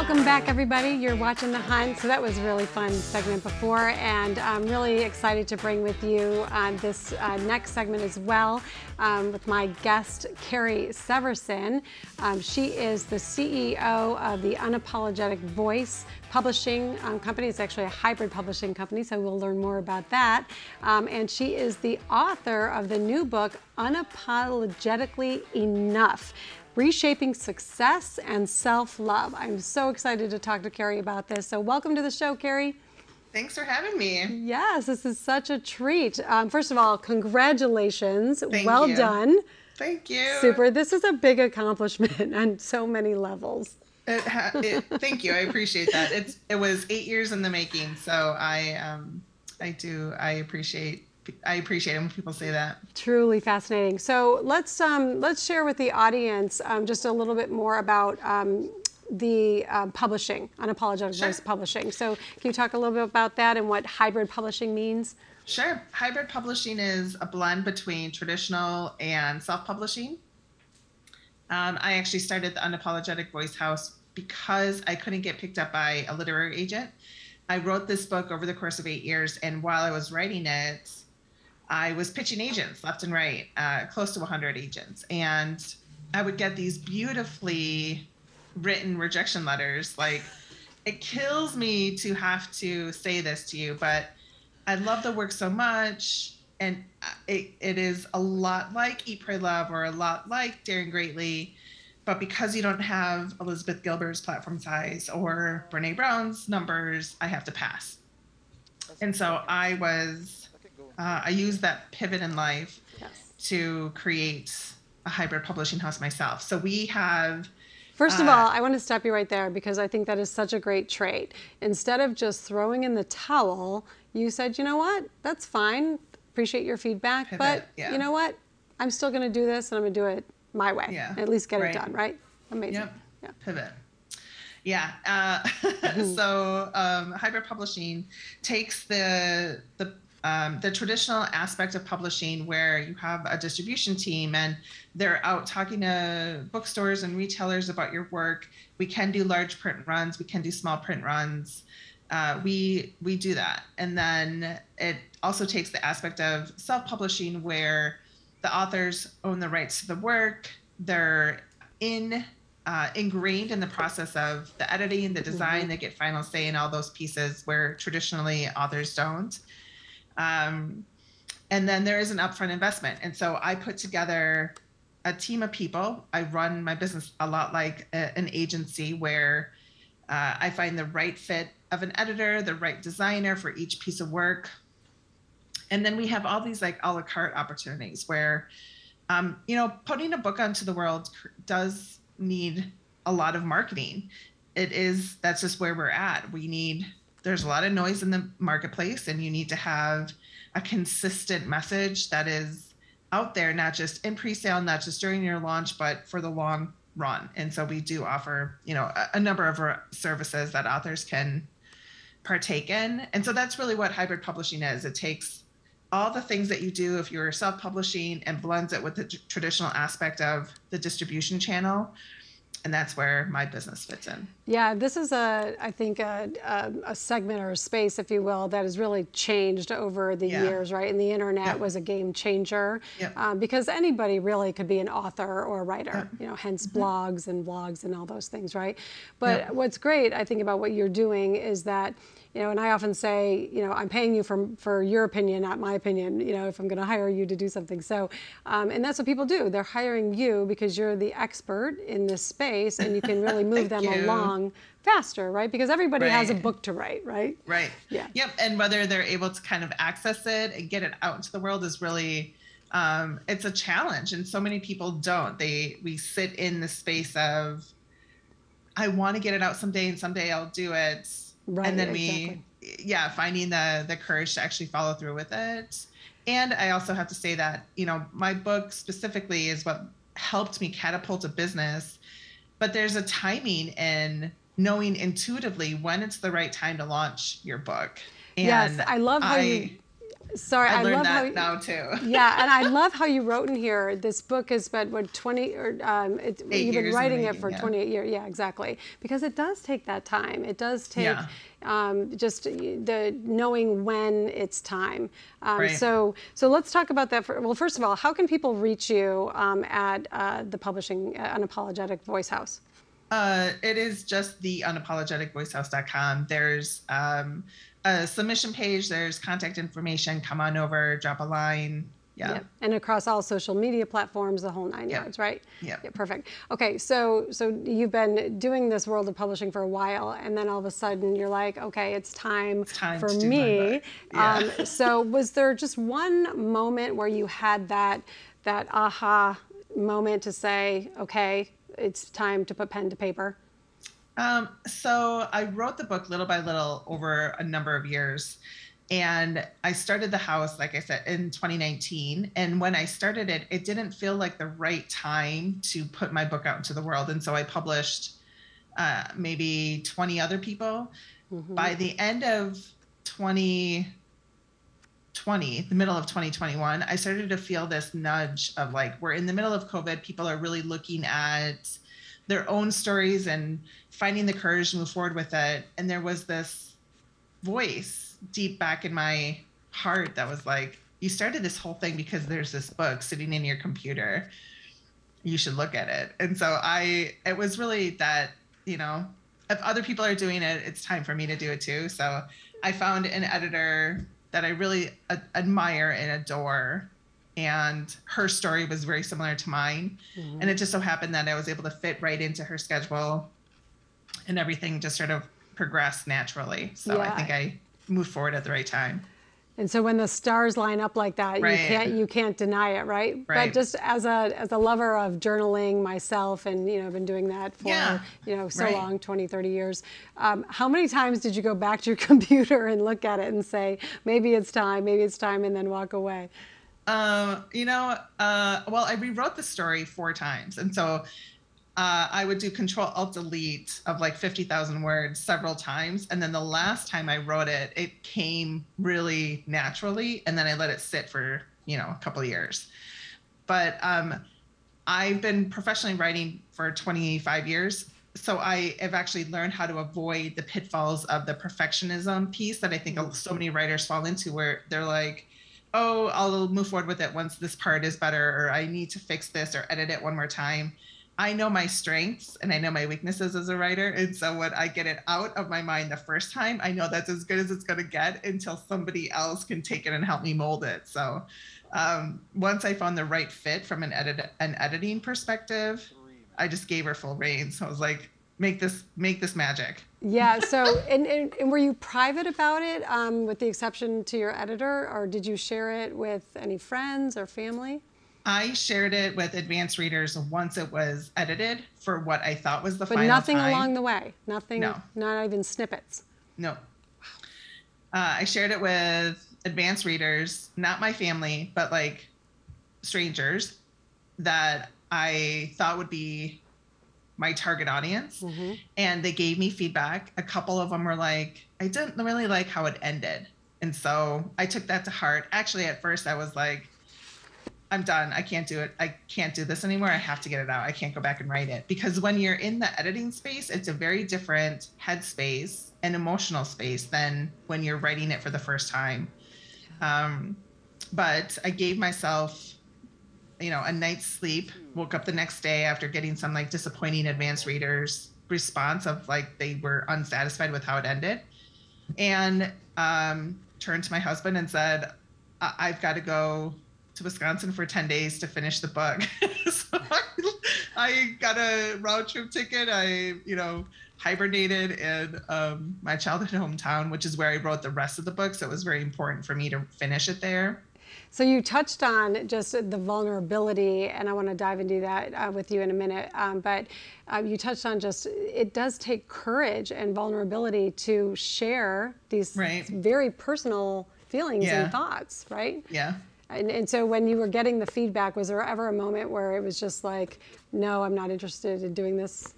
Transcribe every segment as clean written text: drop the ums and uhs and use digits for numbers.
Welcome back, everybody. You're watching The Hunt. So that was a really fun segment before, and I'm really excited to bring with you this next segment as well with my guest, Carrie Severson. She is the CEO of the Unapologetic Voice publishing company. It's actually a hybrid publishing company, so we'll learn more about that. And she is the author of the new book, Unapologetically Enough: Reshaping Success and Self-Love. I'm so excited to talk to Carrie about this. So welcome to the show, Carrie. Thanks for having me. Yes, this is such a treat. First of all, congratulations. Thank well you. done. Thank you. Super. This is a big accomplishment on so many levels. Thank you. I appreciate that. It was 8 years in the making, so I appreciate it when people say that. Truly fascinating. So let's share with the audience just a little bit more about the publishing, Unapologetic Voice Publishing. So can you talk a little bit about that and what hybrid publishing means? Sure. Hybrid publishing is a blend between traditional and self-publishing. I actually started the Unapologetic Voice House because I couldn't get picked up by a literary agent. I wrote this book over the course of 8 years, and while I was writing it, I was pitching agents left and right, close to 100 agents. And I would get these beautifully written rejection letters. Like, it kills me to have to say this to you, but I love the work so much. And it is a lot like Eat, Pray, Love, or a lot like Daring Greatly. But because you don't have Elizabeth Gilbert's platform size or Brene Brown's numbers, I have to pass. And so I used that pivot in life to create a hybrid publishing house myself. So we have... First of all, I want to stop you right there because I think that is such a great trait. Instead of just throwing in the towel, you said, you know what, that's fine. Appreciate your feedback, but you know what? I'm still going to do this, and I'm going to do it my way. Yeah. At least get it done, right? Amazing. Yep. Yeah. Pivot. Yeah. So hybrid publishing takes the traditional aspect of publishing where you have a distribution team and they're out talking to bookstores and retailers about your work. We can do large print runs. We can do small print runs. We do that. And then it also takes the aspect of self-publishing where the authors own the rights to the work. They're ingrained in the process of the editing, the design. They get final say in all those pieces where traditionally authors don't. And then there is an upfront investment. And so I put together a team of people. I run my business a lot like an agency where I find the right fit of an editor, the right designer for each piece of work. And then we have all these like a la carte opportunities where, putting a book onto the world does need a lot of marketing. That's just where we're at. There's a lot of noise in the marketplace, and you need to have a consistent message that is out there, not just in pre-sale, not just during your launch, but for the long run. And so we do offer, a number of services that authors can partake in. And so that's really what hybrid publishing is. It takes all the things that you do if you're self-publishing and blends it with the traditional aspect of the distribution channel. And that's where my business fits in. Yeah, this is I think a segment or a space, if you will, that has really changed over the years, right? And the internet was a game changer because anybody really could be an author or a writer, hence blogs and vlogs and all those things, right? But what's great, I think, about what you're doing is that, and I often say, I'm paying you for your opinion, not my opinion, if I'm going to hire you to do something. So, and that's what people do. They're hiring you because you're the expert in this space and you can really move them along faster, right? Because everybody has a book to write, right? Right. Yeah. Yep. And whether they're able to kind of access it and get it out into the world is really, it's a challenge. And so many people don't. We sit in the space of, I want to get it out someday and someday I'll do it. Right, and then finding the courage to actually follow through with it. And I also have to say that, my book specifically is what helped me catapult a business, but there's a timing in knowing intuitively when it's the right time to launch your book. And yes, I love how Sorry, I learned love that how now too. Yeah, and I love how you wrote in here. This book has been what 20 or you've been writing it for 28 years. Yeah, exactly. Because it does take that time. It does take just the knowing when it's time. Right. So let's talk about that. Well, first of all, how can people reach you at the publishing Unapologetic Voice House? It is just the unapologeticvoicehouse.com. There's a submission page. There's contact information. Come on over, drop a line. Yeah. Yep. And across all social media platforms, the whole 9 yards, right? Yeah. Perfect. Okay, so you've been doing this world of publishing for a while, and then all of a sudden you're like, okay, it's time for to me. Yeah. So was there just one moment where you had that aha moment to say, okay, it's time to put pen to paper? So I wrote the book little by little over a number of years. And I started the house, like I said, in 2019. And when I started it, it didn't feel like the right time to put my book out into the world. And so I published maybe 20 other people. Mm-hmm. By the end of 2020, the middle of 2021, I started to feel this nudge of like, we're in the middle of COVID. People are really looking at their own stories and finding the courage to move forward with it. And there was this voice deep back in my heart that was like, you started this whole thing because there's this book sitting in your computer. You should look at it. And so it was really that, if other people are doing it, it's time for me to do it too. So I found an editor that I really admire and adore. And her story was very similar to mine. Mm-hmm. And it just so happened that I was able to fit right into her schedule, and everything just sort of progressed naturally. So I think I moved forward at the right time. And so when the stars line up like that, you can't deny it, right? But just as a lover of journaling myself, and I've been doing that for so long, 20, 30 years. How many times did you go back to your computer and look at it and say, maybe it's time, and then walk away? Well, I rewrote the story 4 times. And so I would do Control-Alt-Delete of like 50,000 words several times. And then the last time I wrote it, it came really naturally. And then I let it sit for, a couple of years. But I've been professionally writing for 25 years. So I have actually learned how to avoid the pitfalls of the perfectionism piece that I think so many writers fall into, where they're like, oh, I'll move forward with it once this part is better, or I need to fix this or edit it one more time. I know my strengths and I know my weaknesses as a writer. And so when I get it out of my mind the first time, I know that's as good as it's going to get until somebody else can take it and help me mold it. So once I found the right fit from an editing perspective, I just gave her full reign. So I was like, make this magic. Yeah. So, and were you private about it, with the exception to your editor, or did you share it with any friends or family? I shared it with advanced readers once it was edited for what I thought was the final time. But nothing along the way? Nothing? No. Not even snippets? No. I shared it with advanced readers, not my family, but like strangers that I thought would be my target audience. Mm-hmm. And they gave me feedback. A couple of them were like, I didn't really like how it ended. And so I took that to heart. Actually, at first I was like, I'm done. I can't do it. I can't do this anymore. I have to get it out. I can't go back and write it. Because when you're in the editing space, it's a very different headspace and emotional space than when you're writing it for the first time. But I gave myself, a night's sleep, woke up the next day after getting some like disappointing advanced readers response of like, they were unsatisfied with how it ended, and turned to my husband and said, I've got to go to Wisconsin for 10 days to finish the book. So I got a round trip ticket. I, hibernated in my childhood hometown, which is where I wrote the rest of the book. So it was very important for me to finish it there. So you touched on just the vulnerability, and I want to dive into that with you in a minute. But you touched on just, it does take courage and vulnerability to share these very personal feelings and thoughts, right? Yeah. And so when you were getting the feedback, was there ever a moment where it was just like, no, I'm not interested in doing this?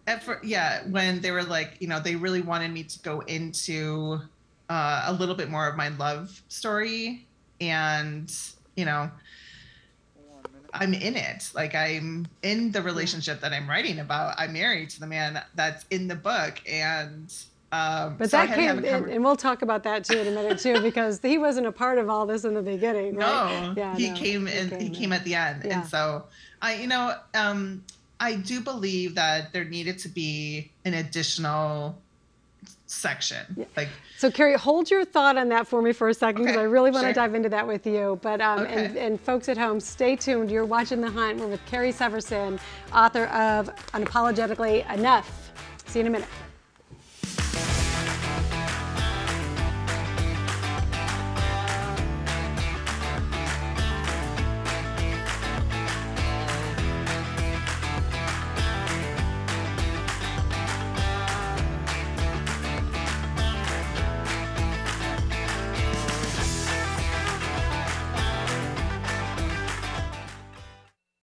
When they were like, they really wanted me to go into a little bit more of my love story. And, you know, I'm in it. Like, I'm in the relationship that I'm writing about. I'm married to the man that's in the book. And but so that came, and we'll talk about that too in a minute too, because he wasn't a part of all this in the beginning, right? No, he came at the end. Yeah. And so I do believe that there needed to be an additional section. Yeah. Like, so Carrie, hold your thought on that for me for a second, because I really want to dive into that with you. But and folks at home, stay tuned. You're watching The Hunt. We're with Carrie Severson, author of Unapologetically Enough. See you in a minute.